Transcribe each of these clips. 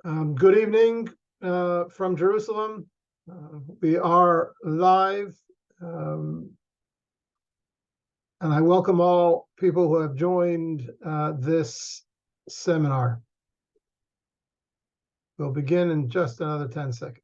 Good evening from Jerusalem. We are live, and I welcome all people who have joined this seminar. We'll begin in just another 10 seconds.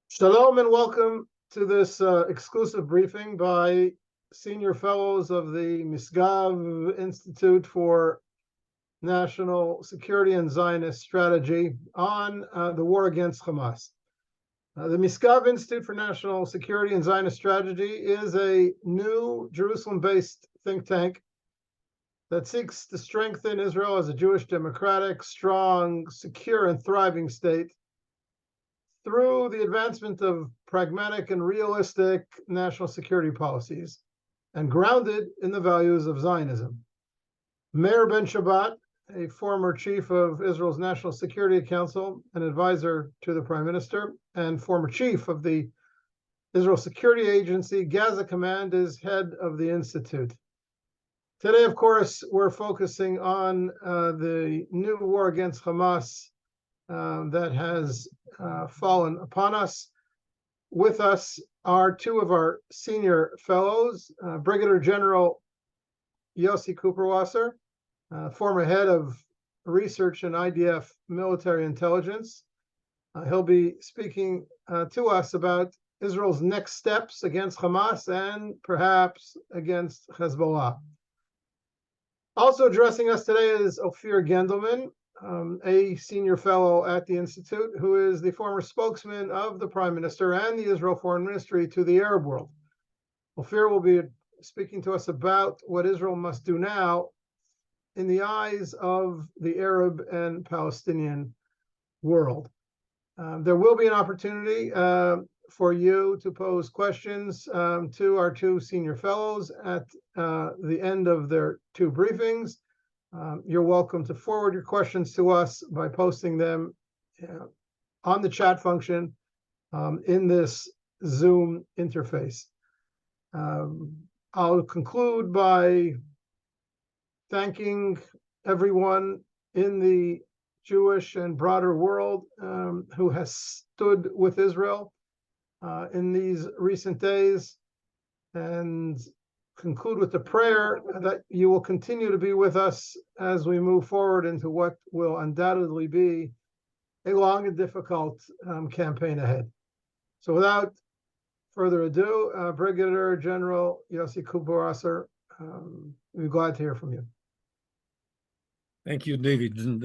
Shalom and welcome to this exclusive briefing by senior fellows of the Misgav Institute for National Security and Zionist Strategy on the War Against Hamas. The Misgav Institute for National Security and Zionist Strategy is a new Jerusalem-based think tank that seeks to strengthen Israel as a Jewish, democratic, strong, secure, and thriving state through the advancement of pragmatic and realistic national security policies and grounded in the values of Zionism. Meir Ben Shabbat, a former chief of Israel's National Security Council and advisor to the Prime Minister, and former chief of the Israel Security Agency Gaza Command, is head of the Institute. Today, of course, we're focusing on the new war against Hamas that has fallen upon us. With us are two of our senior fellows, Brigadier General Yossi Kuperwasser, former head of research in IDF Military Intelligence. He'll be speaking to us about Israel's next steps against Hamas and perhaps against Hezbollah. Also addressing us today is Ofir Gendelman, a senior fellow at the Institute, who is the former spokesman of the Prime Minister and the Israel Foreign Ministry to the Arab world. Ofir will be speaking to us about what Israel must do now in the eyes of the Arab and Palestinian world. There will be an opportunity for you to pose questions to our two senior fellows at the end of their two briefings. You're welcome to forward your questions to us by posting them on the chat function in this Zoom interface. I'll conclude by thanking everyone in the Jewish and broader world who has stood with Israel in these recent days, and conclude with the prayer that you will continue to be with us as we move forward into what will undoubtedly be a long and difficult campaign ahead. So without further ado, Brigadier General Yossi Kuperwasser, we're glad to hear from you. Thank you, David, and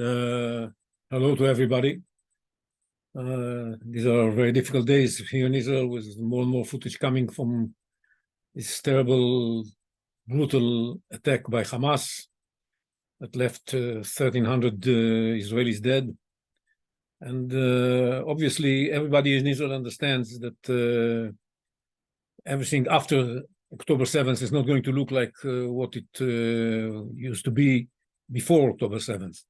hello to everybody. These are very difficult days here in Israel, with more and more footage coming from this terrible, brutal attack by Hamas that left 1,300 Israelis dead. And obviously, everybody in Israel understands that everything after October 7th is not going to look like what it used to be before October 7th.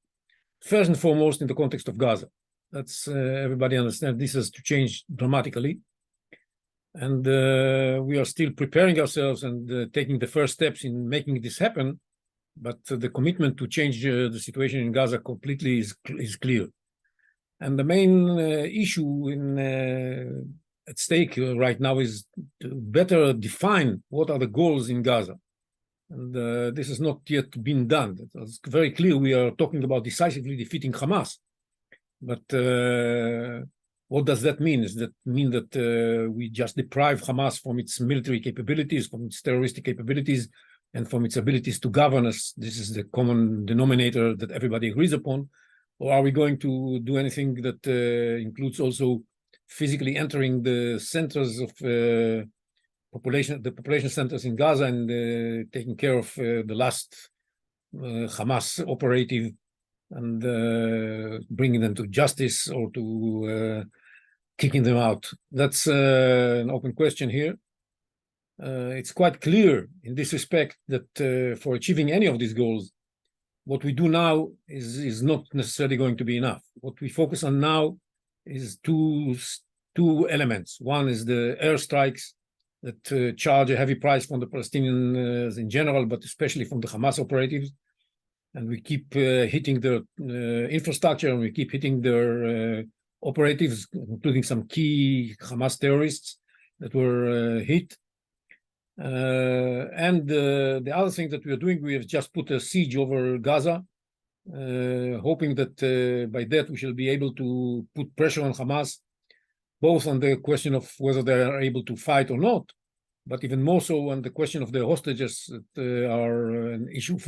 First and foremost, in the context of Gaza. That's everybody understands this has to change dramatically. And we are still preparing ourselves and taking the first steps in making this happen. But the commitment to change the situation in Gaza completely is clear. And the main issue at stake right now is to better define what are the goals in Gaza. And this has not yet been done. It's very clear we are talking about decisively defeating Hamas. But what does that mean? Does that mean that we just deprive Hamas from its military capabilities, from its terroristic capabilities, and from its abilities to govern us? This is the common denominator that everybody agrees upon. Or are we going to do anything that includes also physically entering the centers of the population centers in Gaza and taking care of the last Hamas operative and bringing them to justice or to kicking them out? That's an open question here. It's quite clear in this respect that for achieving any of these goals, what we do now is not necessarily going to be enough. What we focus on now is two elements. One is the airstrikes that charge a heavy price from the Palestinians in general, but especially from the Hamas operatives. And we keep hitting their infrastructure, and we keep hitting their operatives, including some key Hamas terrorists that were hit. And the other thing that we are doing, we have just put a siege over Gaza, hoping that by that we shall be able to put pressure on Hamas, both on the question of whether they are able to fight or not, but even more so on the question of the hostages that are an issue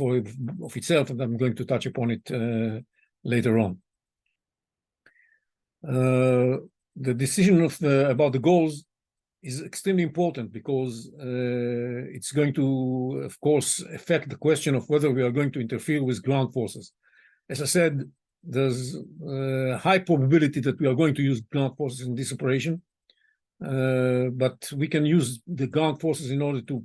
of itself, and I'm going to touch upon it later on. The decision about the goals is extremely important because it's going to, of course, affect the question of whether we are going to interfere with ground forces. As I said, there's a high probability that we are going to use ground forces in this operation, but we can use the ground forces in order to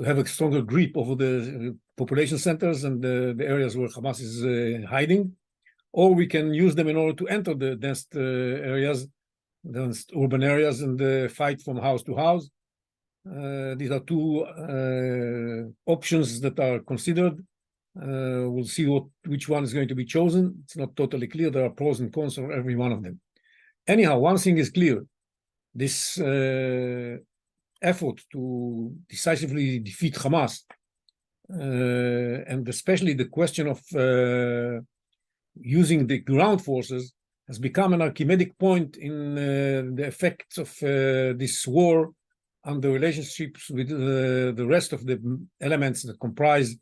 have a stronger grip over the population centers and the areas where Hamas is hiding, or we can use them in order to enter the dense areas, dense urban areas, and fight from house to house. These are two options that are considered. We'll see which one is going to be chosen. It's not totally clear. There are pros and cons for every one of them. Anyhow, one thing is clear. This effort to decisively defeat Hamas, and especially the question of using the ground forces, has become an Archimedes point in the effects of this war on the relationships with the rest of the elements that comprise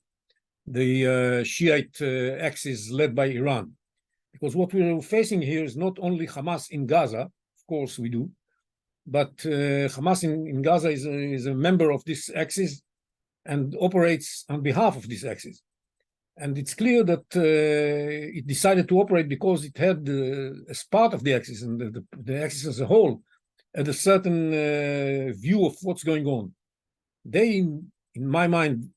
the Shiite axis led by Iran. Because what we're facing here is not only Hamas in Gaza, of course we do, but Hamas in Gaza is a member of this axis and operates on behalf of this axis. And it's clear that it decided to operate because it had, as part of the axis and the axis as a whole, had a certain view of what's going on. They, in my mind,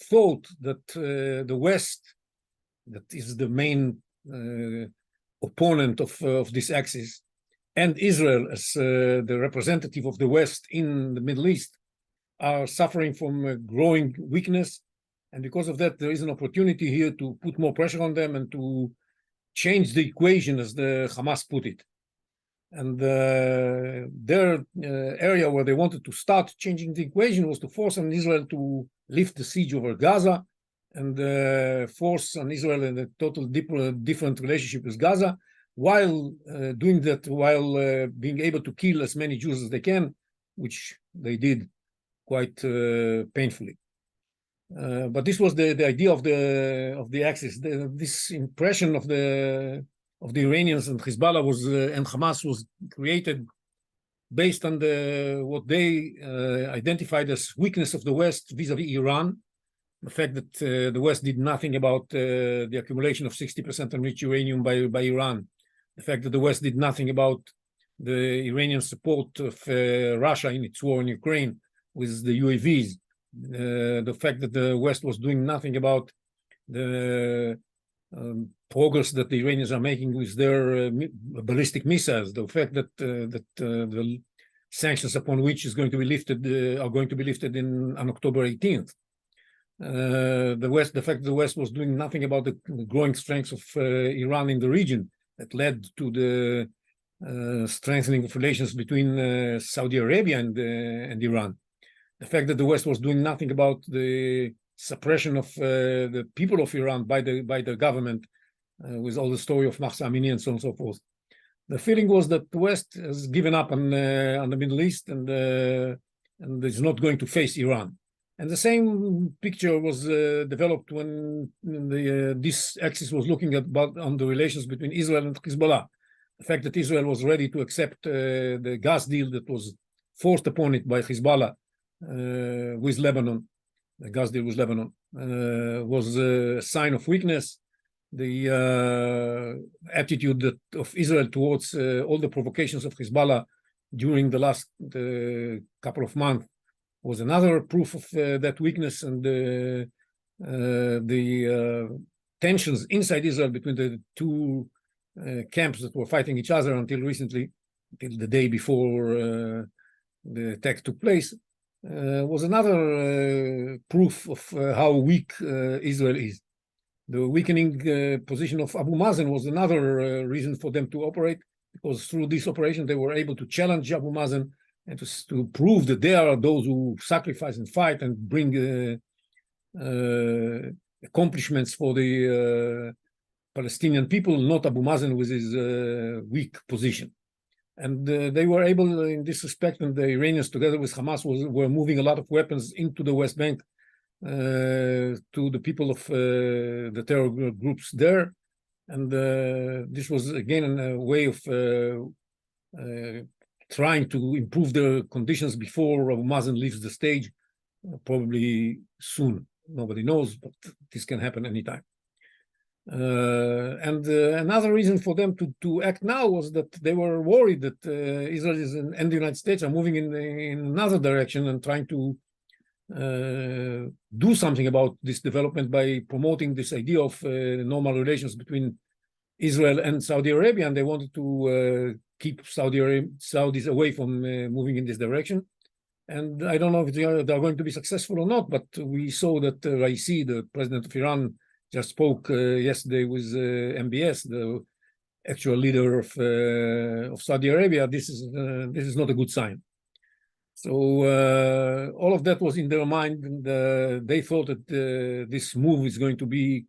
thought that the West, that is the main opponent of this axis, and Israel as the representative of the West in the Middle East, are suffering from a growing weakness. And because of that, there is an opportunity here to put more pressure on them and to change the equation, as the Hamas put it. And their area where they wanted to start changing the equation was to force on Israel to lift the siege over Gaza and force on Israel in a total different relationship with Gaza, while doing that, while being able to kill as many Jews as they can, which they did quite painfully. But this was the idea of the axis. This impression of the Iranians and Hezbollah and Hamas was created based on what they identified as weakness of the West vis-a-vis Iran. The fact that the West did nothing about the accumulation of 60% enriched uranium by Iran. The fact that the West did nothing about the Iranian support of Russia in its war in Ukraine with the UAVs. The fact that the West was doing nothing about the progress that the Iranians are making with their ballistic missiles. The fact that the sanctions upon which is going to be lifted are going to be lifted on October 18th. The fact that the West was doing nothing about the growing strengths of Iran in the region that led to the strengthening of relations between Saudi Arabia and Iran. The fact that the West was doing nothing about the suppression of the people of Iran by the government, with all the story of Mahsa Amini and so on and so forth. The feeling was that the West has given up on the Middle East and is not going to face Iran. And the same picture was developed when this axis was looking on the relations between Israel and Hezbollah. The fact that Israel was ready to accept the gas deal that was forced upon it by Hezbollah with Lebanon, the gas deal with Lebanon, was a sign of weakness. The attitude of Israel towards all the provocations of Hezbollah during the last couple of months was another proof of that weakness, and the tensions inside Israel between the two camps that were fighting each other until recently, until the day before the attack took place, was another proof of how weak Israel is. The weakening position of Abu Mazen was another reason for them to operate, because through this operation they were able to challenge Abu Mazen and to prove that they are those who sacrifice and fight and bring accomplishments for the Palestinian people, not Abu Mazen with his weak position. And they were able in this respect, and the Iranians together with Hamas were moving a lot of weapons into the West Bank to the people of the terror groups there. And this was again a way of trying to improve the conditions before Abu Mazen leaves the stage, probably soon. Nobody knows, but this can happen anytime. And another reason for them to act now was that they were worried that Israel and the United States are moving in another direction and trying to do something about this development by promoting this idea of normal relations between Israel and Saudi Arabia, and they wanted to keep Saudis away from moving in this direction. And I don't know if they are going to be successful or not, but we saw that Raisi, the president of Iran, just spoke yesterday with MBS, the actual leader of Saudi Arabia. This is not a good sign. So all of that was in their mind, and they thought that this move is going to be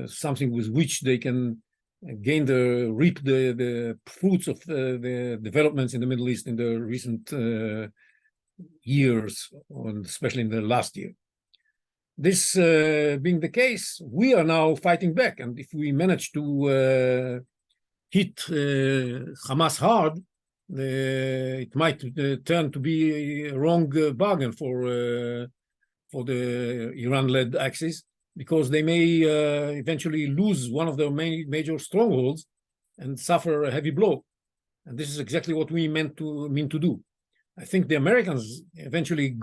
something with which they can reap the fruits of the developments in the Middle East in the recent years, and especially in the last year. This being the case, we are now fighting back, and if we manage to hit Hamas hard, it might turn to be a wrong bargain for the Iran-led Axis, because they may eventually lose one of their major strongholds and suffer a heavy blow. And this is exactly what we mean to do. I think the Americans eventually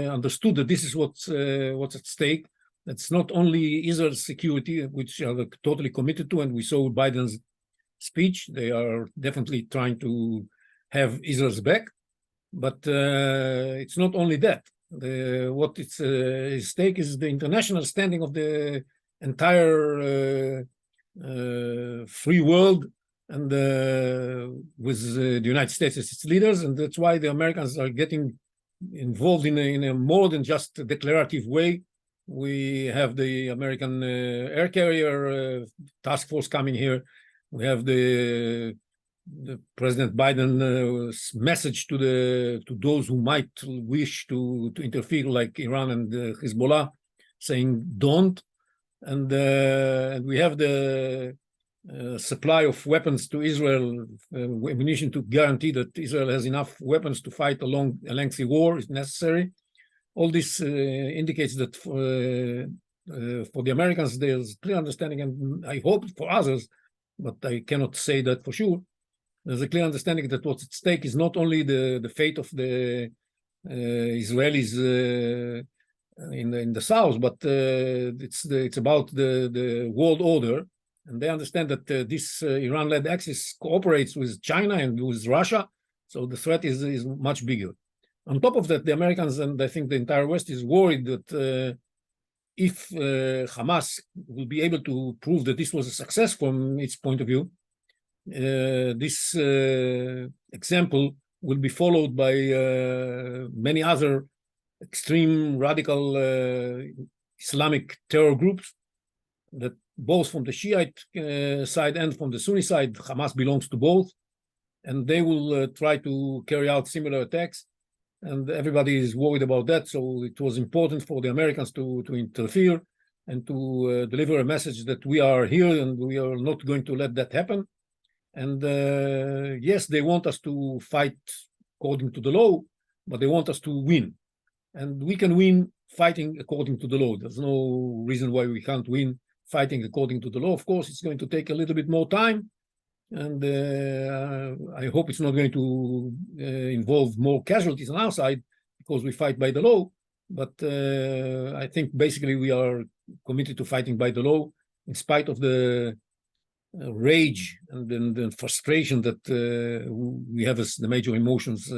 understood that this is what's at stake. That's not only Israel's security, which are totally committed to, and we saw Biden's speech. They are definitely trying to have Israel's back, but it's not only that. What is at stake is the international standing of the entire free world, and with the United States as its leaders, and that's why the Americans are getting involved in a more than just a declarative way. We have the American air carrier task force coming here. We have the President Biden's message to those who might wish to interfere, like Iran and Hezbollah, saying don't. And we have the supply of weapons to Israel, ammunition to guarantee that Israel has enough weapons to fight a lengthy war if necessary. All this indicates that for the Americans, there's clear understanding, and I hope for others, but I cannot say that for sure. There's a clear understanding that what's at stake is not only the fate of the Israelis in the south, but it's about the world order. And they understand that this Iran-led Axis cooperates with China and with Russia, so the threat is much bigger. On top of that, the Americans, and I think the entire West, is worried that if Hamas will be able to prove that this was a success from its point of view, this example will be followed by many other extreme radical Islamic terror groups, that both from the Shiite side and from the Sunni side. Hamas belongs to both, and they will try to carry out similar attacks, and everybody is worried about that. So it was important for the Americans to interfere and to deliver a message that we are here and we are not going to let that happen. And yes, they want us to fight according to the law, but they want us to win. And we can win fighting according to the law. There's no reason why we can't win fighting according to the law. Of course, it's going to take a little bit more time, and I hope it's not going to involve more casualties on our side because we fight by the law. But I think basically we are committed to fighting by the law in spite of the rage and the frustration that we have as the major emotions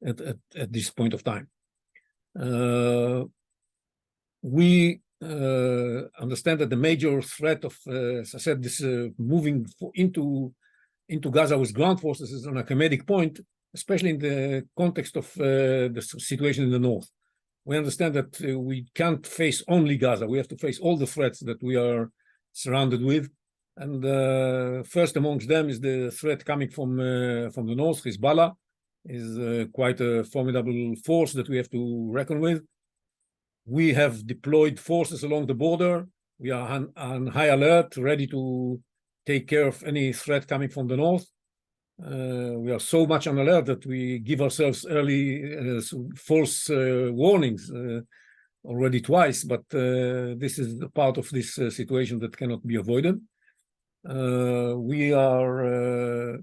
at this point of time. We understand that the major threat of, as I said, this moving into Gaza with ground forces is an academic point, especially in the context of the situation in the north. We understand that we can't face only Gaza. We have to face all the threats that we are surrounded with. And first amongst them is the threat coming from the north. Hezbollah is quite a formidable force that we have to reckon with. We have deployed forces along the border. We are on high alert, ready to take care of any threat coming from the north. We are so much on alert that we give ourselves early false warnings already twice, but this is a part of this situation that cannot be avoided. We are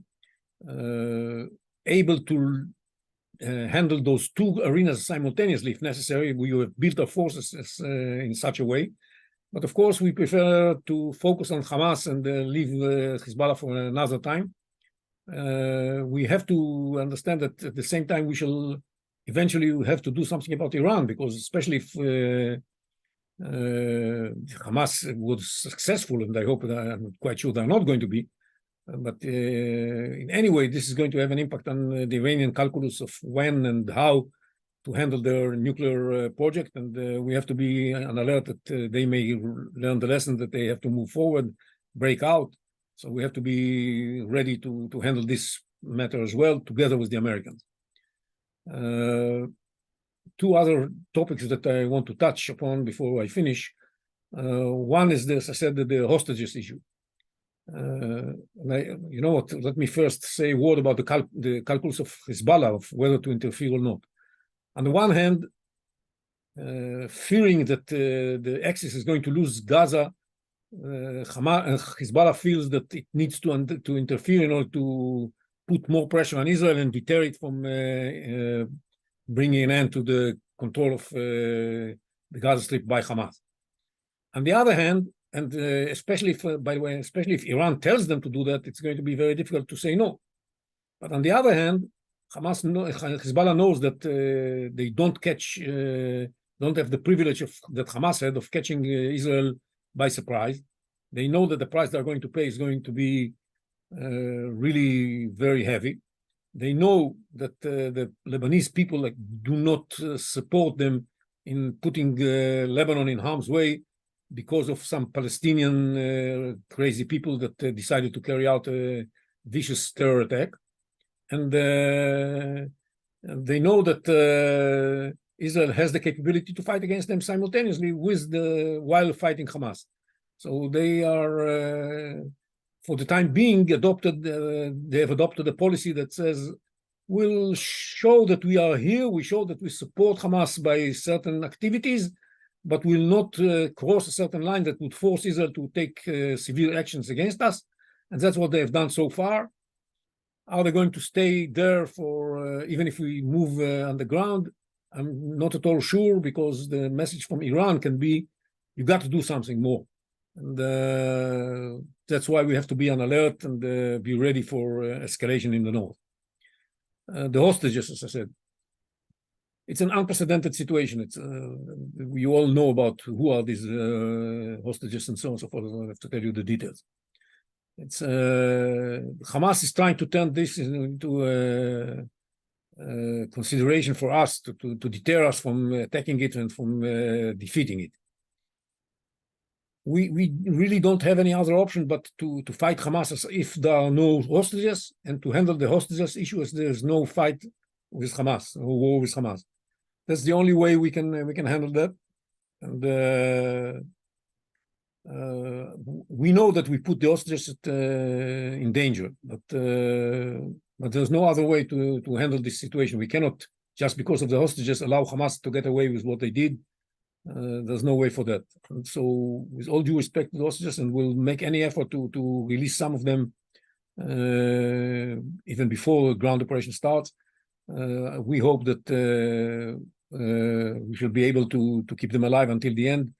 able to handle those two arenas simultaneously if necessary. We have built our forces in such a way. But of course, we prefer to focus on Hamas and leave Hezbollah for another time. We have to understand that at the same time, we shall eventually have to do something about Iran, because especially if Hamas was successful, and I hope, I'm quite sure they're not going to be, but in any way, this is going to have an impact on the Iranian calculus of when and how to handle their nuclear project. And we have to be on alert that they may learn the lesson that they have to move forward, break out. So we have to be ready to handle this matter as well, together with the Americans. Two other topics that I want to touch upon before I finish. One is this, I said, the hostages issue. You know what, let me first say a word about the calculus of Hezbollah, of whether to interfere or not. On the one hand, fearing that the Axis is going to lose Gaza, Hezbollah feels that it needs to interfere in order to put more pressure on Israel and deter it from bringing an end to the control of the Gaza Strip by Hamas. On the other hand, and especially if, by the way, especially if Iran tells them to do that, it's going to be very difficult to say no. But on the other hand, Hezbollah knows that they don't have the privilege that Hamas had of catching Israel by surprise. They know that the price they're going to pay is going to be really very heavy. They know that the Lebanese people do not support them in putting Lebanon in harm's way because of some Palestinian crazy people that decided to carry out a vicious terror attack. And they know that Israel has the capability to fight against them simultaneously while fighting Hamas. So they are, for the time being, they have adopted a policy that says, we'll show that we are here, we show that we support Hamas by certain activities, but will not cross a certain line that would force Israel to take severe actions against us. And that's what they have done so far. Are they going to stay there for, even if we move on the ground? I'm not at all sure, because the message from Iran can be, you got to do something more. And that's why we have to be on alert and be ready for escalation in the north. The hostages, as I said, it's an unprecedented situation. It's we all know about who are these hostages and so on and so forth. I don't have to tell you the details. It's Hamas is trying to turn this into consideration for us to deter us from attacking it and from defeating it. We really don't have any other option but to fight Hamas as if there are no hostages, and to handle the hostages issue as there is no fight with Hamas or war with Hamas. That's the only way we can handle that. And we know that we put the hostages in danger, but there's no other way to handle this situation. We cannot, just because of the hostages, allow Hamas to get away with what they did. There's no way for that. And so, with all due respect to the hostages, and we'll make any effort to release some of them even before the ground operation starts. We hope that we should be able to keep them alive until the end.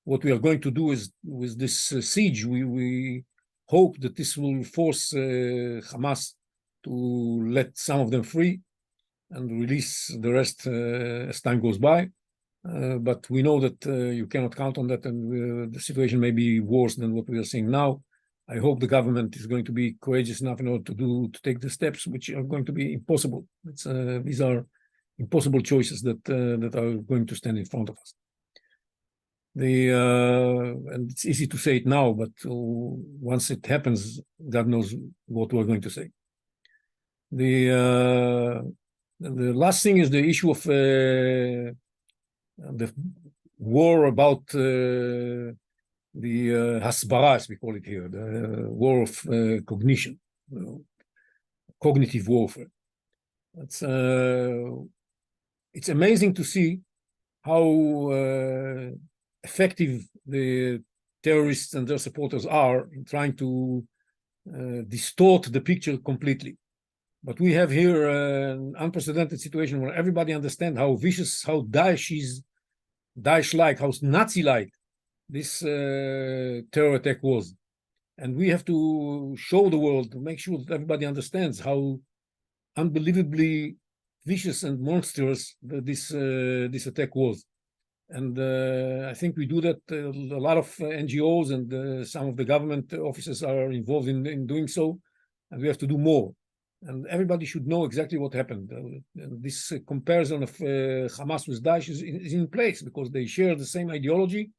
What we are going to do is, with this siege, we hope that this will force Hamas to let some of them free and release the rest as time goes by. But we know that you cannot count on that, and the situation may be worse than what we are seeing now. I hope the government is going to be courageous enough in order to take the steps which are going to be impossible. These are impossible choices that are going to stand in front of us. And it's easy to say it now, but once it happens, God knows what we're going to say. The last thing is the issue of the war about the hasbara, as we call it here, the war of cognition, cognitive warfare. It's amazing to see how effective the terrorists and their supporters are in trying to distort the picture completely. But we have here an unprecedented situation where everybody understands how vicious, how Daesh-like, how Nazi-like this terror attack was. And we have to show the world, to make sure that everybody understands how unbelievably vicious and monstrous this attack was. And I think we do that. A lot of NGOs and some of the government officers are involved in doing so, and we have to do more. And everybody should know exactly what happened. This comparison of Hamas with Daesh is in place because they share the same ideology,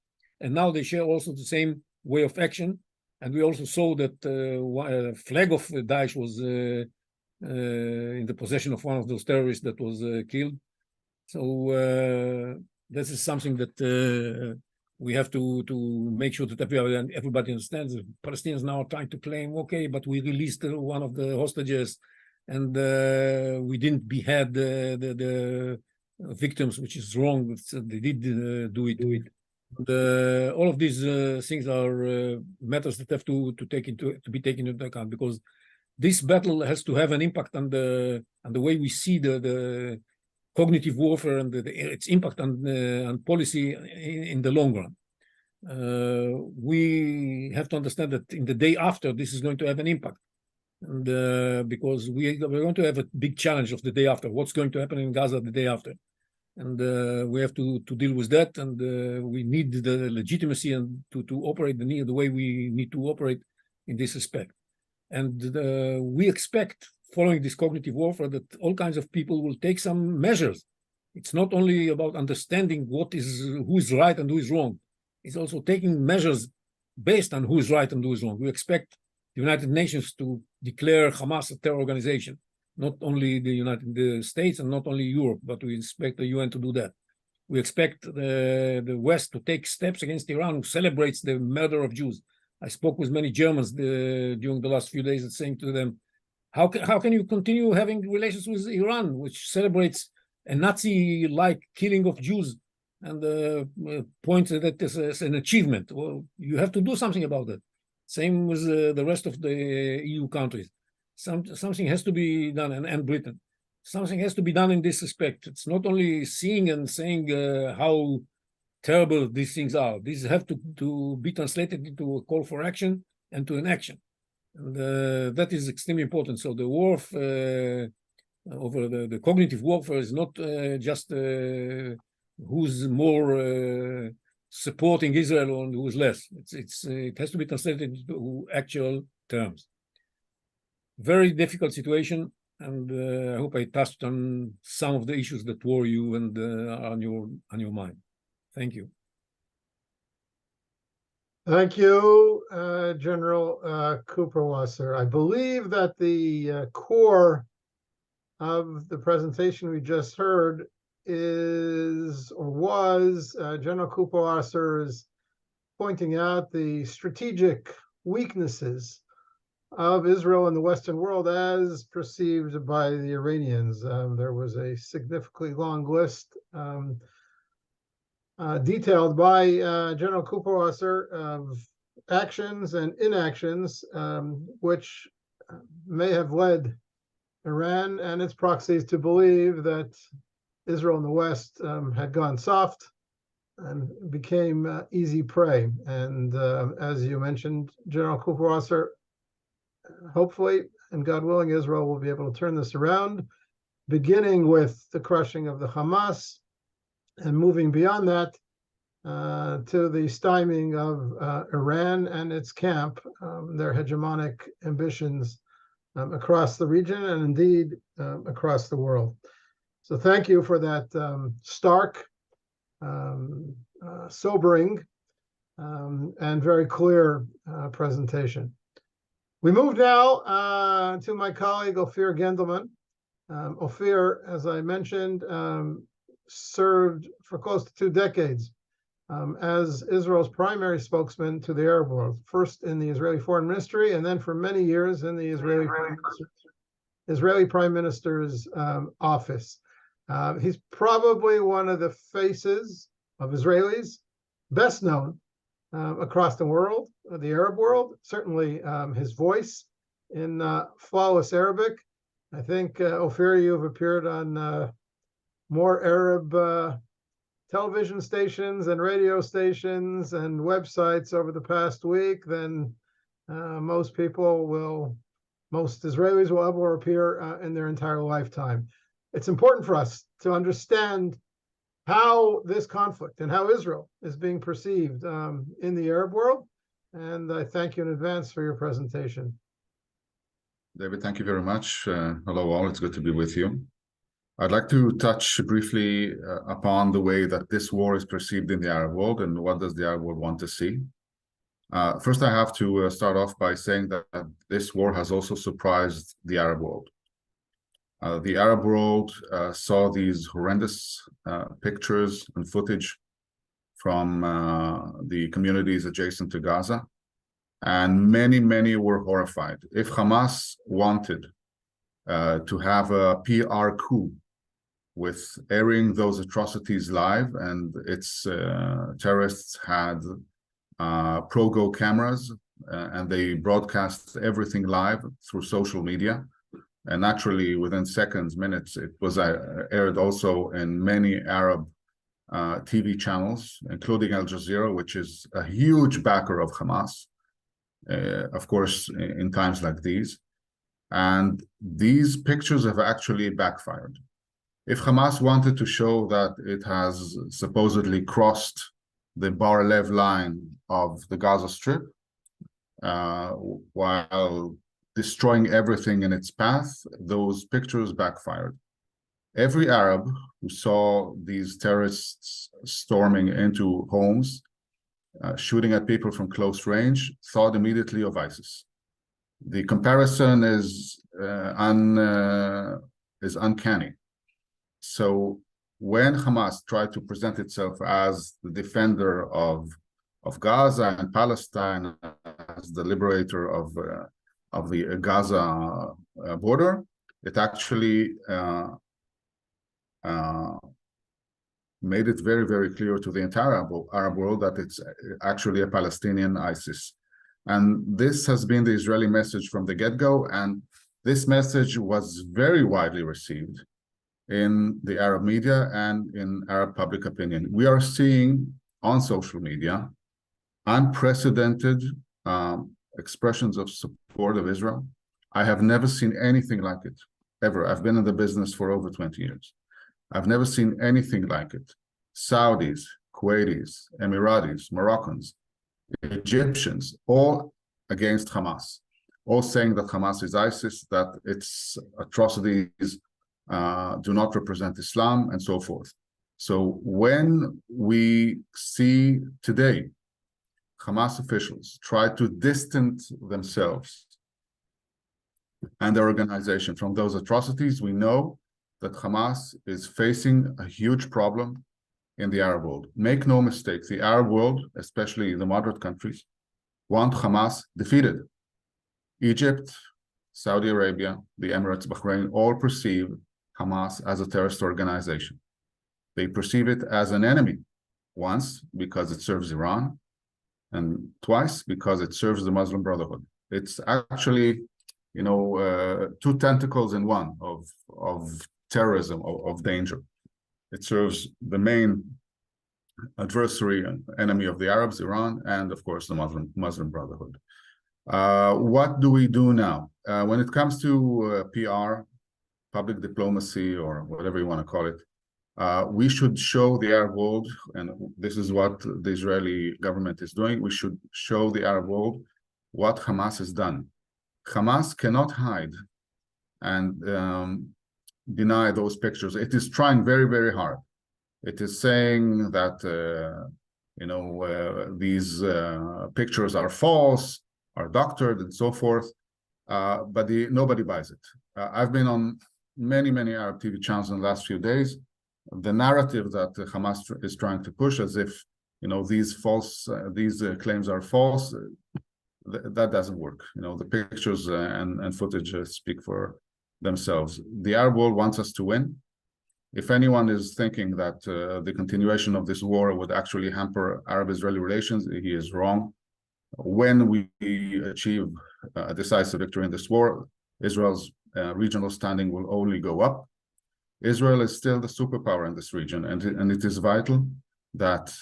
and now they share also the same way of action. And we also saw that a flag of Daesh was in the possession of one of those terrorists that was killed. So this is something that we have to make sure that everybody understands. The Palestinians now are trying to claim, okay, but we released one of the hostages and we didn't behead the victims, which is wrong. They did do it. All of these things are matters that have to be taken into account, because this battle has to have an impact on the way we see the cognitive warfare and its impact on policy in the long run. We have to understand that in the day after, this is going to have an impact. And because we're going to have a big challenge of the day after. What's going to happen in Gaza the day after? And we have to deal with that, and we need the legitimacy and to operate the way we need to operate in this respect. And we expect, following this cognitive warfare, that all kinds of people will take some measures. It's not only about understanding who is right and who is wrong. It's also taking measures based on who is right and who is wrong. We expect the United Nations to declare Hamas a terror organization, not only the United States and not only Europe, but we expect the UN to do that. We expect the West to take steps against Iran, who celebrates the murder of Jews. I spoke with many Germans during the last few days and saying to them, how can you continue having relations with Iran, which celebrates a Nazi-like killing of Jews and points at it as an achievement? Well, you have to do something about that. Same with the rest of the EU countries. Something has to be done, and Britain. Something has to be done in this respect. It's not only seeing and saying how terrible these things are. These have to be translated into a call for action and to an action. And that is extremely important. So the war over the cognitive warfare is not just who's more supporting Israel and who's less. It has to be translated into actual terms. Very difficult situation, and I hope I touched on some of the issues that worry you and on your mind. Thank you. Thank you, General Kuperwasser. I believe that the core of the presentation we just heard is or was General Kuperwasser's pointing out the strategic weaknesses of Israel in the Western world as perceived by the Iranians. There was a significantly long list detailed by General Kuperwasser of actions and inactions which may have led Iran and its proxies to believe that Israel and the West had gone soft and became easy prey. And as you mentioned, General Kuperwasser, hopefully, and God willing, Israel will be able to turn this around, beginning with the crushing of the Hamas and moving beyond that to the stymieing of Iran and its camp, their hegemonic ambitions across the region and indeed across the world. So thank you for that stark, sobering, and very clear presentation. We move now to my colleague, Ofir Gendelman. Ofir, as I mentioned, served for close to 2 decades as Israel's primary spokesman to the Arab world, first in the Israeli Foreign Ministry, and then for many years in the Israeli Prime Minister's office. He's probably one of the faces of Israelis best known across the world, the Arab world, certainly his voice in flawless Arabic. I think, Ofir, you've appeared on more Arab television stations and radio stations and websites over the past week than most Israelis will ever appear in their entire lifetime. It's important for us to understand how this conflict and how Israel is being perceived in the Arab world. And I thank you in advance for your presentation. David, thank you very much. Hello all, it's good to be with you. I'd like to touch briefly upon the way that this war is perceived in the Arab world and what does the Arab world want to see. First, I have to start off by saying that this war has also surprised the Arab world. The Arab world saw these horrendous pictures and footage from the communities adjacent to Gaza, and many were horrified. If Hamas wanted to have a PR coup with airing those atrocities live, and its terrorists had pro-go cameras, and they broadcast everything live through social media. And naturally, within seconds, minutes, it was aired also in many Arab TV channels, including Al Jazeera, which is a huge backer of Hamas, of course, in times like these. And these pictures have actually backfired. If Hamas wanted to show that it has supposedly crossed the Bar-Lev line of the Gaza Strip, while destroying everything in its path, those pictures backfired. Every Arab who saw these terrorists storming into homes, shooting at people from close range, thought immediately of ISIS. The comparison is uncanny. So when Hamas tried to present itself as the defender of Gaza and Palestine, as the liberator of the Gaza border, it actually made it very clear to the entire Arab world that it's actually a Palestinian ISIS. And this has been the Israeli message from the get-go, and this message was very widely received in the Arab media and in Arab public opinion. We are seeing on social media unprecedented expressions of support of Israel. I have never seen anything like it, ever. I've been in the business for over 20 years. I've never seen anything like it. Saudis, Kuwaitis, Emiratis, Moroccans, Egyptians, all against Hamas, all saying that Hamas is ISIS, that its atrocities do not represent Islam, and so forth. So when we see today Hamas officials try to distance themselves and their organization from those atrocities, we know that Hamas is facing a huge problem in the Arab world. Make no mistake, the Arab world, especially the moderate countries, want Hamas defeated. Egypt, Saudi Arabia, the Emirates, Bahrain, all perceive Hamas as a terrorist organization. They perceive it as an enemy, once because it serves Iran, and twice because it serves the Muslim Brotherhood. It's actually, two tentacles in one of terrorism, of danger. It serves the main adversary and enemy of the Arabs, Iran, and of course the Muslim Brotherhood. What do we do now? When it comes to PR, public diplomacy, or whatever you want to call it, we should show the Arab world, and this is what the Israeli government is doing, we should show the Arab world what Hamas has done. Hamas cannot hide and deny those pictures. It is trying very, very hard. It is saying that, these pictures are false, are doctored, and so forth, but nobody buys it. I've been on many, many Arab TV channels in the last few days. The narrative that Hamas is trying to push, as if these claims are false, that doesn't work. The pictures and footage speak for themselves. The Arab world wants us to win. If anyone is thinking that the continuation of this war would actually hamper Arab-Israeli relations, he is wrong. When we achieve a decisive victory in this war, Israel's regional standing will only go up. Israel is still the superpower in this region, and it is vital that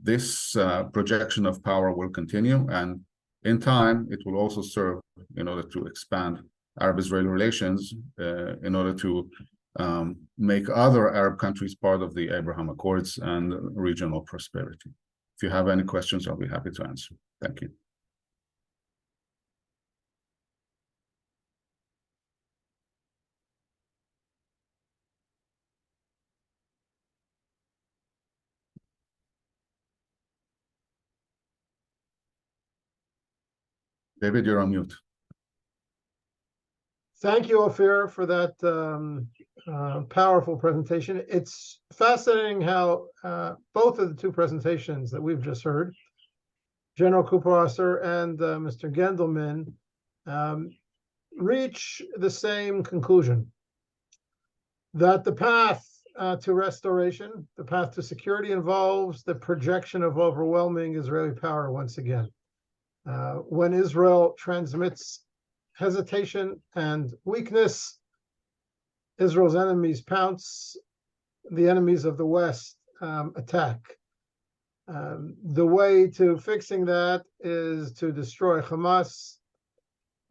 this projection of power will continue, and in time, it will also serve in order to expand Arab-Israeli relations, in order to make other Arab countries part of the Abraham Accords and regional prosperity. If you have any questions, I'll be happy to answer. Thank you. David, you're on mute. Thank you, Ofir, for that powerful presentation. It's fascinating how both of the two presentations that we've just heard, General Kuperwasser and Mr. Gendelman, reach the same conclusion, that the path to restoration, the path to security, involves the projection of overwhelming Israeli power once again. When Israel transmits hesitation and weakness, Israel's enemies pounce, the enemies of the West attack. The way to fixing that is to destroy Hamas,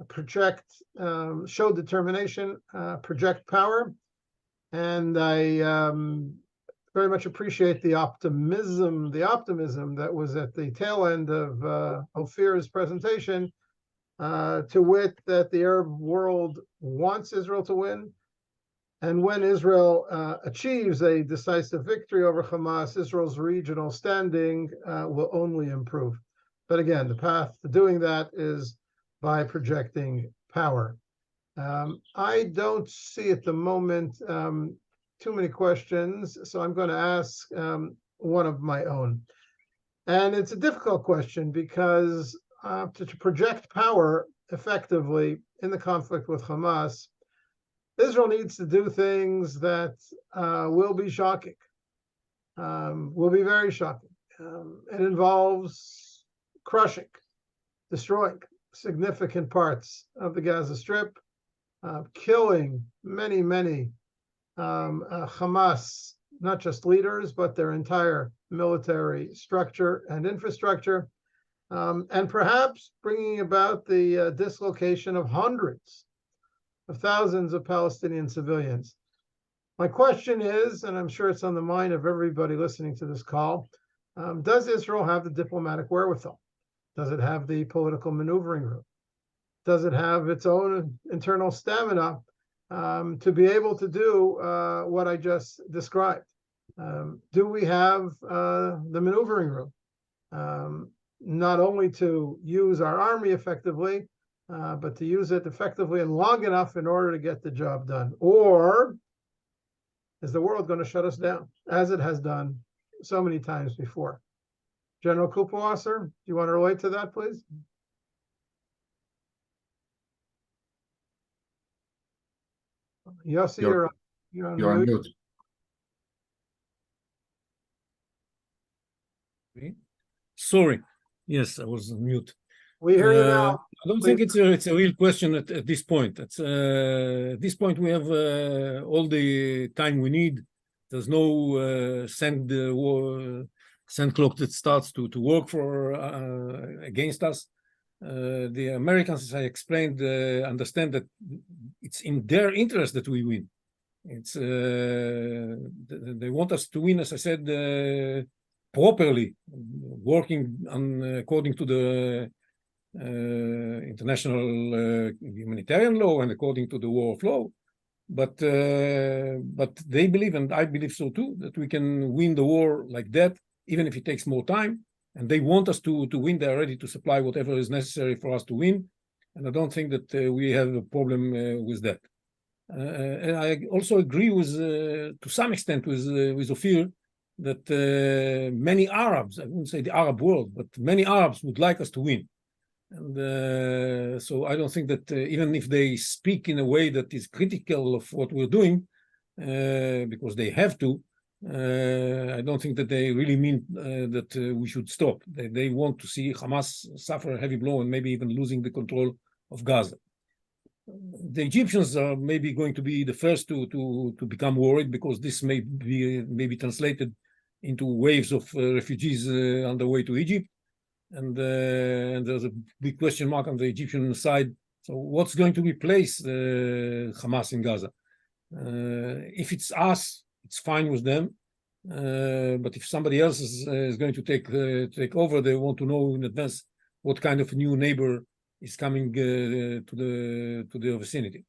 project, show determination, project power. And I very much appreciate the optimism that was at the tail end of Ofir's presentation, to wit that the Arab world wants Israel to win. And when Israel achieves a decisive victory over Hamas, Israel's regional standing will only improve. But again, the path to doing that is by projecting power. I don't see at the moment too many questions, so I'm going to ask one of my own. And it's a difficult question because to project power effectively in the conflict with Hamas, Israel needs to do things that will be shocking, will be very shocking. It involves crushing, destroying significant parts of the Gaza Strip, killing many, many Hamas, not just leaders, but their entire military structure and infrastructure, and perhaps bringing about the dislocation of hundreds of thousands of Palestinian civilians. My question is, and I'm sure it's on the mind of everybody listening to this call, does Israel have the diplomatic wherewithal? Does it have the political maneuvering room? Does it have its own internal stamina to be able to do what I just described? Do we have the maneuvering room, not only to use our army effectively, but to use it effectively and long enough in order to get the job done? Or is the world going to shut us down, as it has done so many times before? General Kuperwasser, do you want to relate to that, please? Yossi, you're on mute. Sorry. Yes, I was on mute. We hear you now. I don't think it's a real question at this point. At this point, we have all the time we need. There's no sand clock that starts to work for against us. The Americans, as I explained, understand that it's in their interest that we win. It's they want us to win, as I said, properly, working according to the international humanitarian law and according to the war of law. But they believe, and I believe so too, that we can win the war like that, even if it takes more time. And they want us to win. They are ready to supply whatever is necessary for us to win. And I don't think that we have a problem with that. And I also agree with, to some extent, with Ofir, that many Arabs, I wouldn't say the Arab world, but many Arabs would like us to win. And so I don't think that even if they speak in a way that is critical of what we're doing, because they have to, I don't think that they really mean that we should stop. They want to see Hamas suffer a heavy blow and maybe even losing the control of Gaza. The Egyptians are maybe going to be the first to become worried, because this may be translated into waves of refugees on the way to Egypt. And there's a big question mark on the Egyptian side. So what's going to replace Hamas in Gaza? If it's us, it's fine with them. But if somebody else is going to take over, they want to know in advance what kind of new neighbor is coming to the vicinity.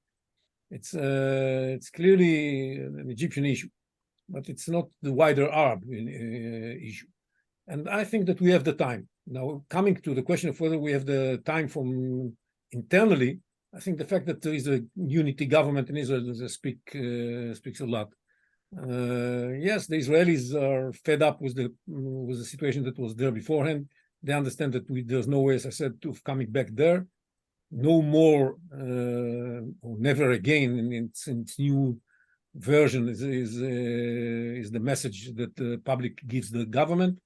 It's clearly an Egyptian issue, but it's not the wider Arab issue. And I think that we have the time. Now, coming to the question of whether we have the time from internally, I think the fact that there is a unity government in Israel speaks a lot. Yes, the Israelis are fed up with the situation that was there beforehand. They understand that there's no way, as I said, to coming back there. No more, or never again in its new version is the message that the public gives the government.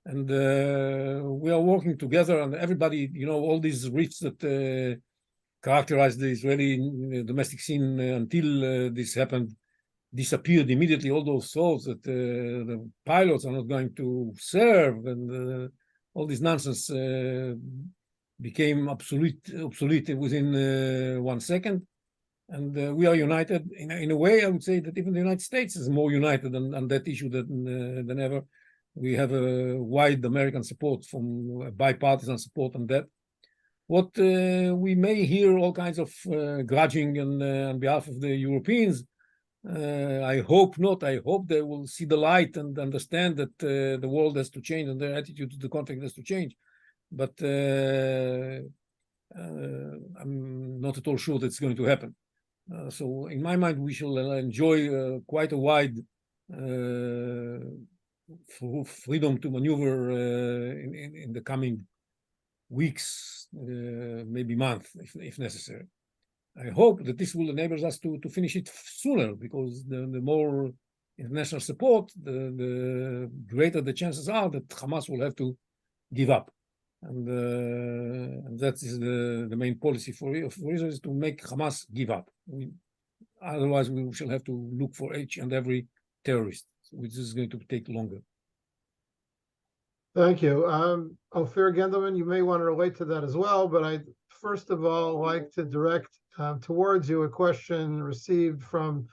And we are working together, and everybody, all these rifts that characterize the Israeli domestic scene until this happened disappeared immediately. All those thoughts that the pilots are not going to serve, and all this nonsense became obsolete within 1 second. And we are united. In a way, I would say that even the United States is more united on that issue than ever. We have a wide American support, from bipartisan support on that. What we may hear all kinds of grudging on behalf of the Europeans. I hope not. I hope they will see the light and understand that the world has to change and their attitude to the conflict has to change. But I'm not at all sure that's going to happen. So in my mind, we shall enjoy quite a wide freedom to maneuver in the coming weeks, maybe month, if necessary. I hope that this will enable us to finish it sooner, because the more international support, the greater the chances are that Hamas will have to give up. And that is the main policy for Israel, is to make Hamas give up. Otherwise, we shall have to look for each and every terrorist, which is going to take longer. Thank you. Ofir Gendelman, you may want to relate to that as well, but I'd first of all like to direct towards you a question received from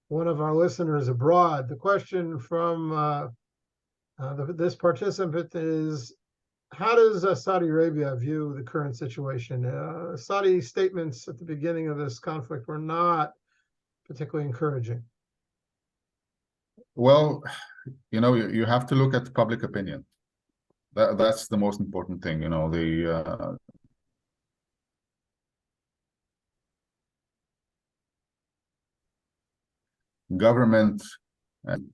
one of our listeners abroad. The question from this participant is, how does Saudi Arabia view the current situation? Saudi statements at the beginning of this conflict were not particularly encouraging. Well, you have to look at public opinion. That's the most important thing. The government,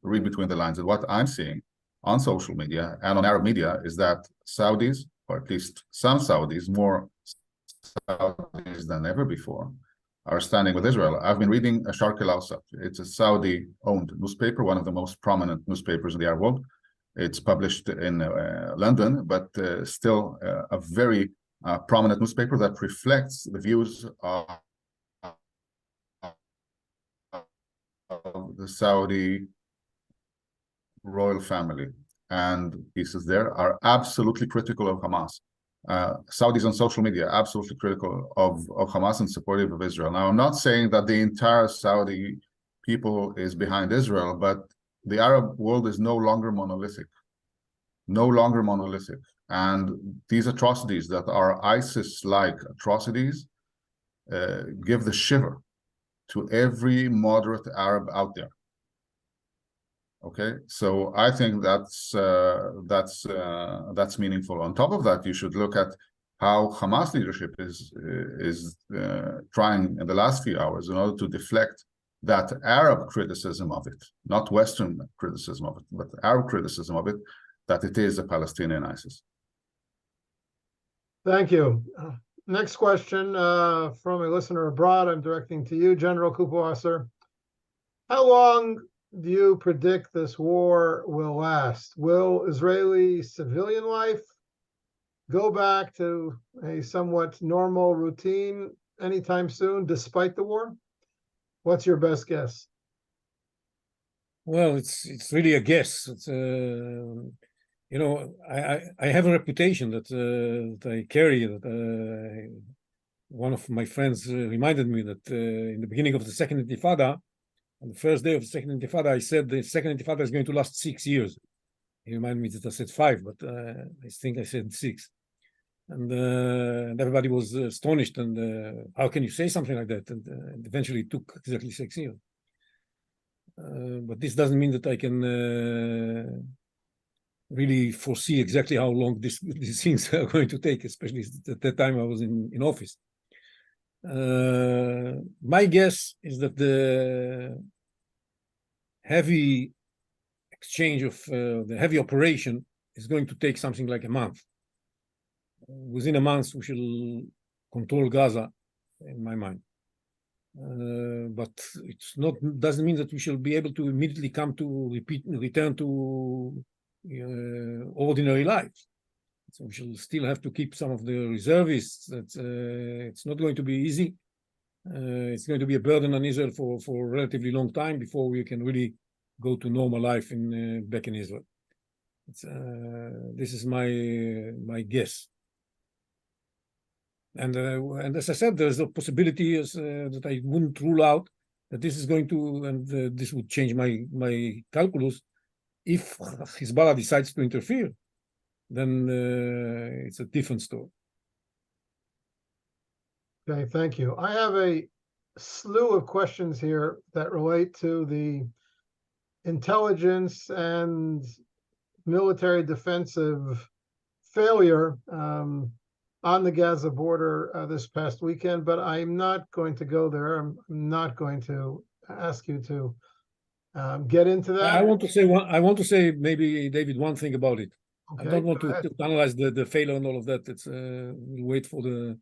read between the lines. And what I'm seeing on social media and on Arab media is that Saudis, or at least some Saudis, more Saudis than ever before, are standing with Israel. I've been reading Sharq al-Awsat. It's a Saudi-owned newspaper, one of the most prominent newspapers in the Arab world. It's published in London, but still a very prominent newspaper that reflects the views of the Saudi royal family. And pieces there are absolutely critical of Hamas. Saudis on social media, absolutely critical of Hamas and supportive of Israel. Now, I'm not saying that the entire Saudi people is behind Israel, but the Arab world is no longer monolithic. No longer monolithic. And these atrocities that are ISIS-like atrocities give the shiver to every moderate Arab out there. Okay, so I think that's meaningful. On top of that, you should look at how Hamas leadership is trying in the last few hours in order to deflect that Arab criticism of it, not Western criticism of it, but Arab criticism of it, that it is a Palestinian ISIS. Thank you. Next question from a listener abroad. I'm directing to you, General Kuperwasser. How long do you predict this war will last? Will Israeli civilian life go back to a somewhat normal routine anytime soon, despite the war? What's your best guess? Well, it's really a guess. It's you know, I have a reputation that I carry. That one of my friends reminded me that in the beginning of the Second Intifada, on the first day of the Second Intifada, I said the Second Intifada is going to last 6 years. He reminded me that I said 5, but I think I said 6. And everybody was astonished. And how can you say something like that? And eventually it took exactly 6 years. But this doesn't mean that I can really foresee exactly how long these things are going to take, especially at that time I was in office. My guess is that the heavy exchange of the heavy operation is going to take something like a month. Within a month, we shall control Gaza, in my mind. But it's not doesn't mean that we shall be able to immediately come to return to ordinary life. So we shall still have to keep some of the reservists. It's not going to be easy. It's going to be a burden on Israel for a relatively long time before we can really go to normal life back in Israel. This is my guess. And as I said, there's a possibility that I wouldn't rule out that this is going to, and this would change my calculus. If Hezbollah decides to interfere, then it's a different story. Okay, thank you. I have a slew of questions here that relate to the intelligence and military defensive failure on the Gaza border this past weekend, but I'm not going to go there. I'm not going to ask you to get into that. I want to say maybe, David, one thing about it. Okay, I don't want to analyze the failure and all of that. It's we'll wait for the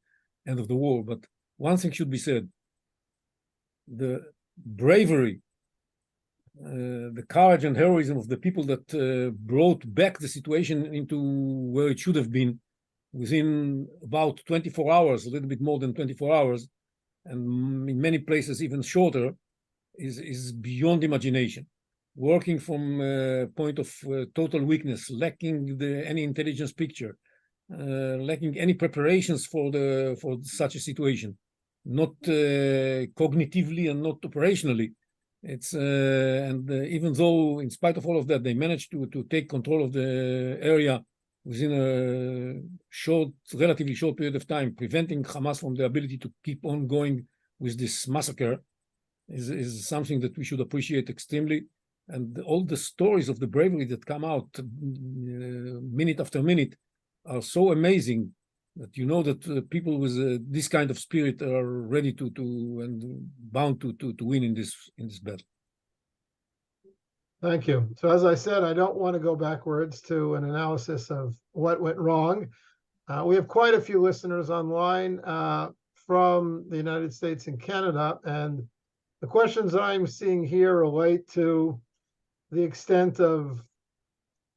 end of the war. But one thing should be said: the bravery, the courage and heroism of the people that brought back the situation into where it should have been within about 24 hours, a little bit more than 24 hours, and in many places even shorter, is beyond imagination. Working from a point of total weakness, lacking any intelligence picture, lacking any preparations for such a situation, not cognitively and not operationally. It's and even though, in spite of all of that, they managed to take control of the area within a relatively short period of time, preventing Hamas from the ability to keep on going with this massacre, is something that we should appreciate extremely. And all the stories of the bravery that come out minute after minute are so amazing that you know that people with this kind of spirit are ready to and bound to win in this battle. Thank you. So as I said, I don't want to go backwards to an analysis of what went wrong. We have quite a few listeners online from the United States and Canada, and the questions I'm seeing here relate to the extent of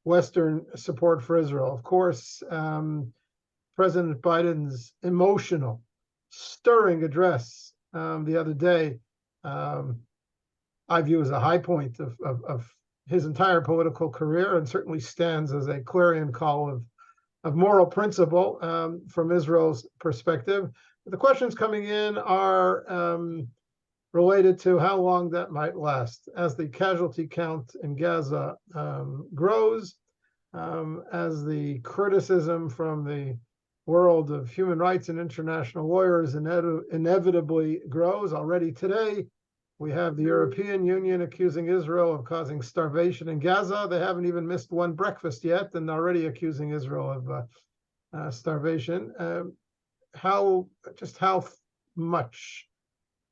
Western support for Israel. Of course, President Biden's emotional, stirring address the other day, I view as a high point of his entire political career, and certainly stands as a clarion call moral principle from Israel's perspective. The questions coming in are related to how long that might last as the casualty count in Gaza grows, as the criticism from the world of human rights and international lawyers inevitably grows. Already today, we have the European Union accusing Israel of causing starvation in Gaza. They haven't even missed one breakfast yet, and already accusing Israel of starvation. How much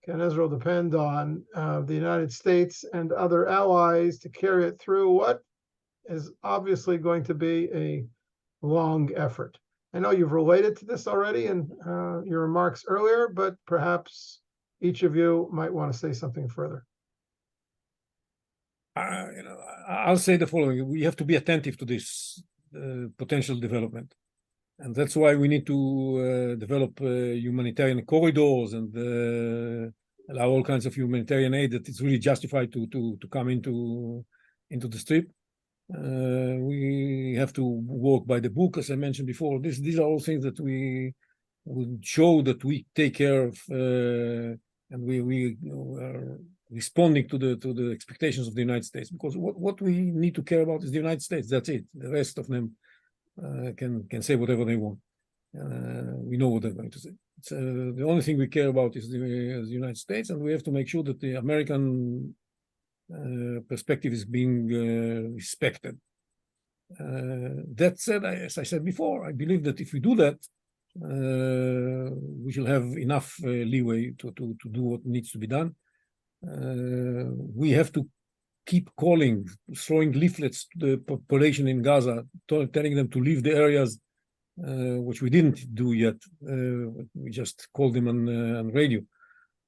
can Israel depend on the United States and other allies to carry it through what is obviously going to be a long effort? I know you've related to this already in your remarks earlier, but perhaps each of you might want to say something further. I'll say the following. We have to be attentive to this potential development. And that's why we need to develop humanitarian corridors and allow all kinds of humanitarian aid that is really justified to come into the strip. We have to work by the book, as I mentioned before. These are all things that we will show that we take care of, and we are responding to the expectations of the United States. Because what we need to care about is the United States. That's it. The rest of them can say whatever they want. We know what they're going to say. The only thing we care about is the United States, and we have to make sure that the American perspective is being respected. That said, as I said before, I believe that if we do that, we shall have enough leeway to do what needs to be done. We have to keep calling, throwing leaflets to the population in Gaza, telling them to leave the areas, which we didn't do yet. We just called them on radio.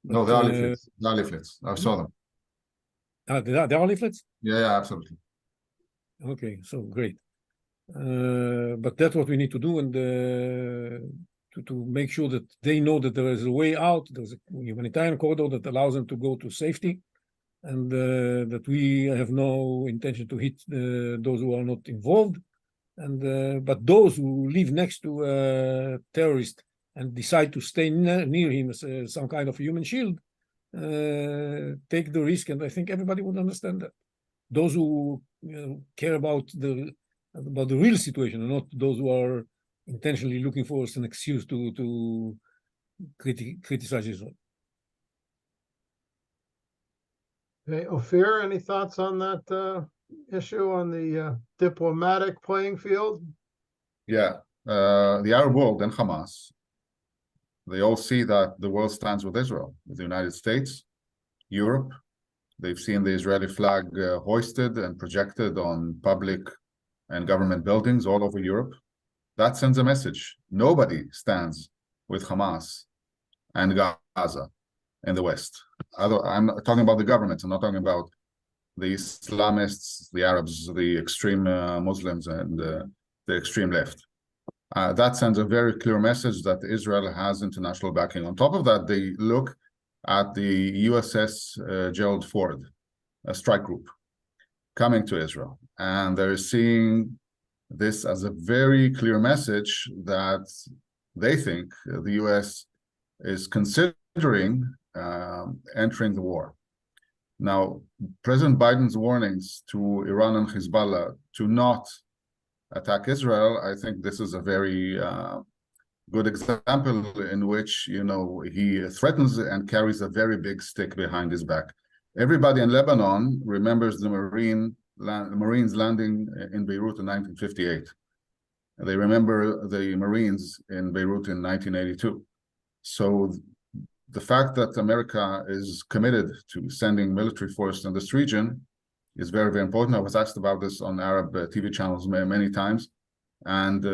No, there are leaflets. There are leaflets. I saw them. There are leaflets? Yeah, absolutely. Okay, so great. But that's what we need to do, and to make sure that they know that there is a way out. There's a humanitarian corridor that allows them to go to safety, and that we have no intention to hit those who are not involved. And but those who live next to a terrorist and decide to stay near him as some kind of human shield, take the risk, and I think everybody would understand that. Those who care about the real situation, and not those who are intentionally looking for an excuse to criticize Israel. Okay, Ofir, any thoughts on that issue on the diplomatic playing field? Yeah, the Arab world and Hamas, they all see that the world stands with Israel, with the United States, Europe. They've seen the Israeli flag hoisted and projected on public and government buildings all over Europe. That sends a message. Nobody stands with Hamas and Gaza in the West. I'm talking about the government. I'm not talking about the Islamists, the Arabs, the extreme Muslims, and the extreme left. That sends a very clear message that Israel has international backing. On top of that, they look at the USS Gerald Ford, a strike group, coming to Israel. And they're seeing this as a very clear message that they think the US is considering entering the war. Now, President Biden's warnings to Iran and Hezbollah to not attack Israel, I think this is a very good example in which, he threatens and carries a very big stick behind his back. Everybody in Lebanon remembers the Marines landing in Beirut in 1958. They remember the Marines in Beirut in 1982. So the fact that America is committed to sending military force in this region is very, very important. I was asked about this on Arab TV channels many times. And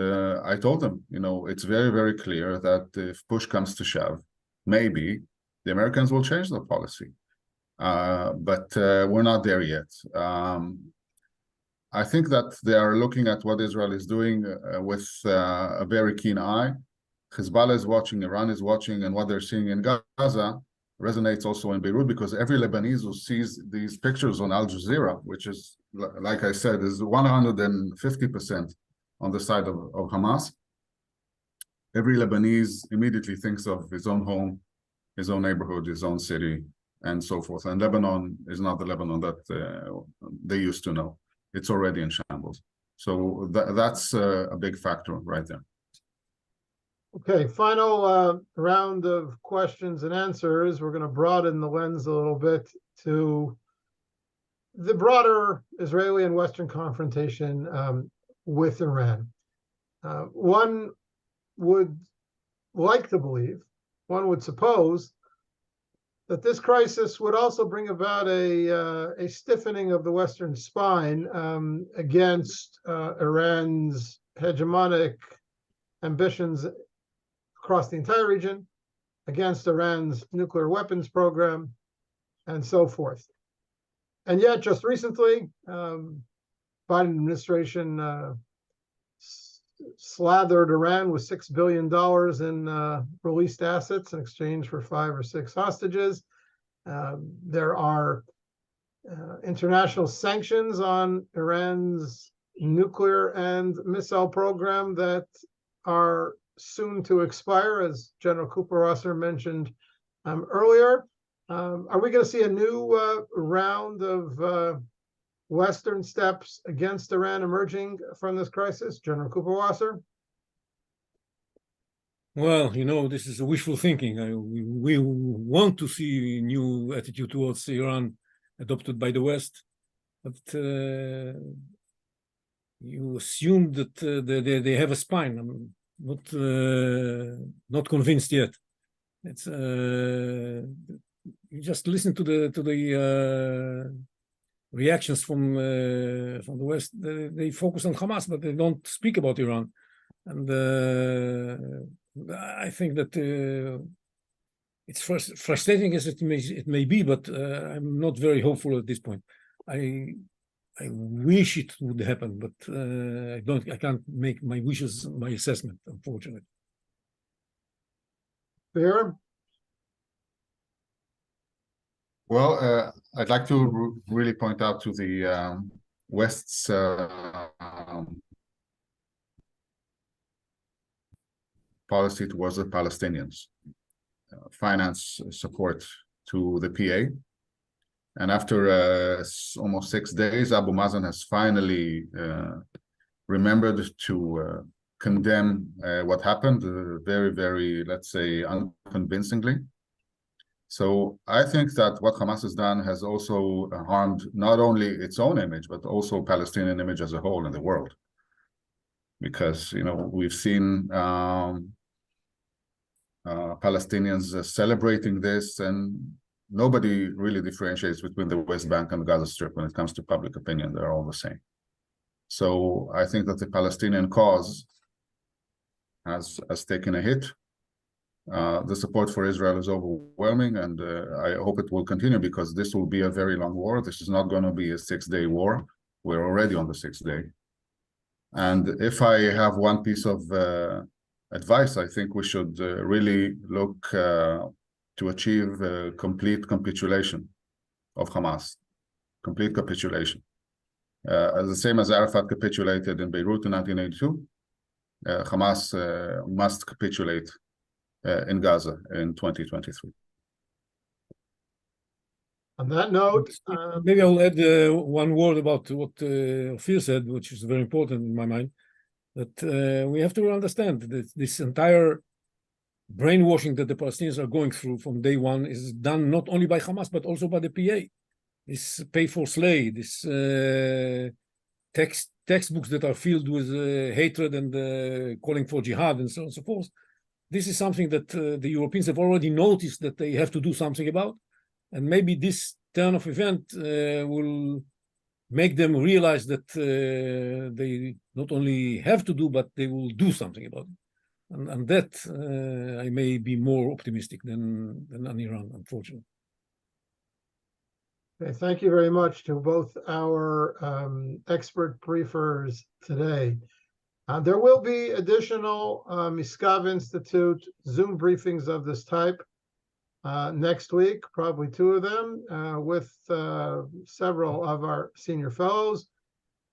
I told them, it's very, very clear that if push comes to shove, maybe the Americans will change their policy. But we're not there yet. I think that they are looking at what Israel is doing with a very keen eye. Hezbollah is watching, Iran is watching, and what they're seeing in Gaza resonates also in Beirut, because every Lebanese who sees these pictures on Al Jazeera, which is, like I said, is 150% on the side of Hamas. Every Lebanese immediately thinks of his own home, his own neighborhood, his own city, and so forth. And Lebanon is not the Lebanon that they used to know. It's already in shambles. So that's a big factor right there. Okay, final round of questions and answers. We're going to broaden the lens a little bit to the broader Israeli and Western confrontation with Iran. One would like to believe, one would suppose, that this crisis would also bring about a stiffening of the Western spine against Iran's hegemonic ambitions across the entire region, against Iran's nuclear weapons program, and so forth. And yet, just recently, Biden administration slathered Iran with $6 billion in released assets in exchange for 5 or 6 hostages. There are international sanctions on Iran's nuclear and missile program that are soon to expire, as General Kuperwasser mentioned earlier. Are we going to see a new round of Western steps against Iran emerging from this crisis? General Kuperwasser? Well, this is wishful thinking. We want to see a new attitude towards Iran adopted by the West, but you assume that they have a spine. I'm not convinced yet. It's you just listen to the reactions from the West. They focus on Hamas, but they don't speak about Iran. And I think that it's frustrating as it may be, but I'm not very hopeful at this point. I wish it would happen, but I can't make my wishes my assessment, unfortunately. Fair? Well, I'd like to really point out to the West's policy towards the Palestinians, finance support to the PA. And after almost 6 days, Abu Mazen has finally remembered to condemn what happened very, very, let's say, unconvincingly. So I think that what Hamas has done has also harmed not only its own image, but also Palestinian image as a whole in the world. Because, we've seen Palestinians celebrating this, and nobody really differentiates between the West Bank and Gaza Strip when it comes to public opinion. They're all the same. So I think that the Palestinian cause has taken a hit. The support for Israel is overwhelming, and I hope it will continue, because this will be a very long war. This is not going to be a 6-day war. We're already on the 6th day. And if I have one piece of advice, I think we should really look to achieve complete capitulation of Hamas, complete capitulation. The same as Arafat capitulated in Beirut in 1982, Hamas must capitulate in Gaza in 2023. On that note, maybe I'll add one word about what Ofir said, which is very important in my mind, that we have to understand that this entire brainwashing that the Palestinians are going through from day one is done not only by Hamas, but also by the PA. This pay for slay, this textbooks that are filled with hatred and calling for jihad and so on and so forth. This is something that the Europeans have already noticed that they have to do something about. And maybe this turn of event will make them realize that they not only have to do, but they will do something about it. And that I may be more optimistic than on Iran, unfortunately. okay, thank you very much to both our expert briefers today. There will be additional Misgav Institute Zoom briefings of this type next week, probably 2 of them, with several of our senior fellows.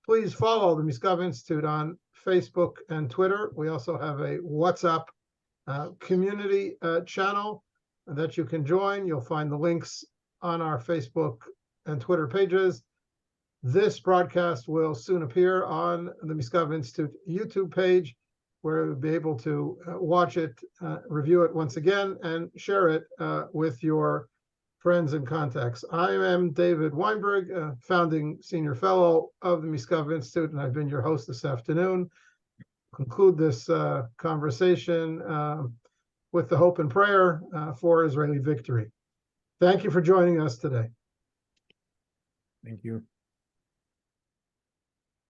Please follow the Misgav Institute on Facebook and Twitter. We also have a WhatsApp community channel that you can join. You'll find the links on our Facebook and Twitter pages. This broadcast will soon appear on the Misgav Institute YouTube page, where you'll be able to watch it, review it once again, and share it with your friends and contacts. I am David Weinberg, founding senior fellow of the Misgav Institute, and I've been your host this afternoon. Conclude this conversation with the hope and prayer for Israeli victory. Thank you for joining us today. Thank you.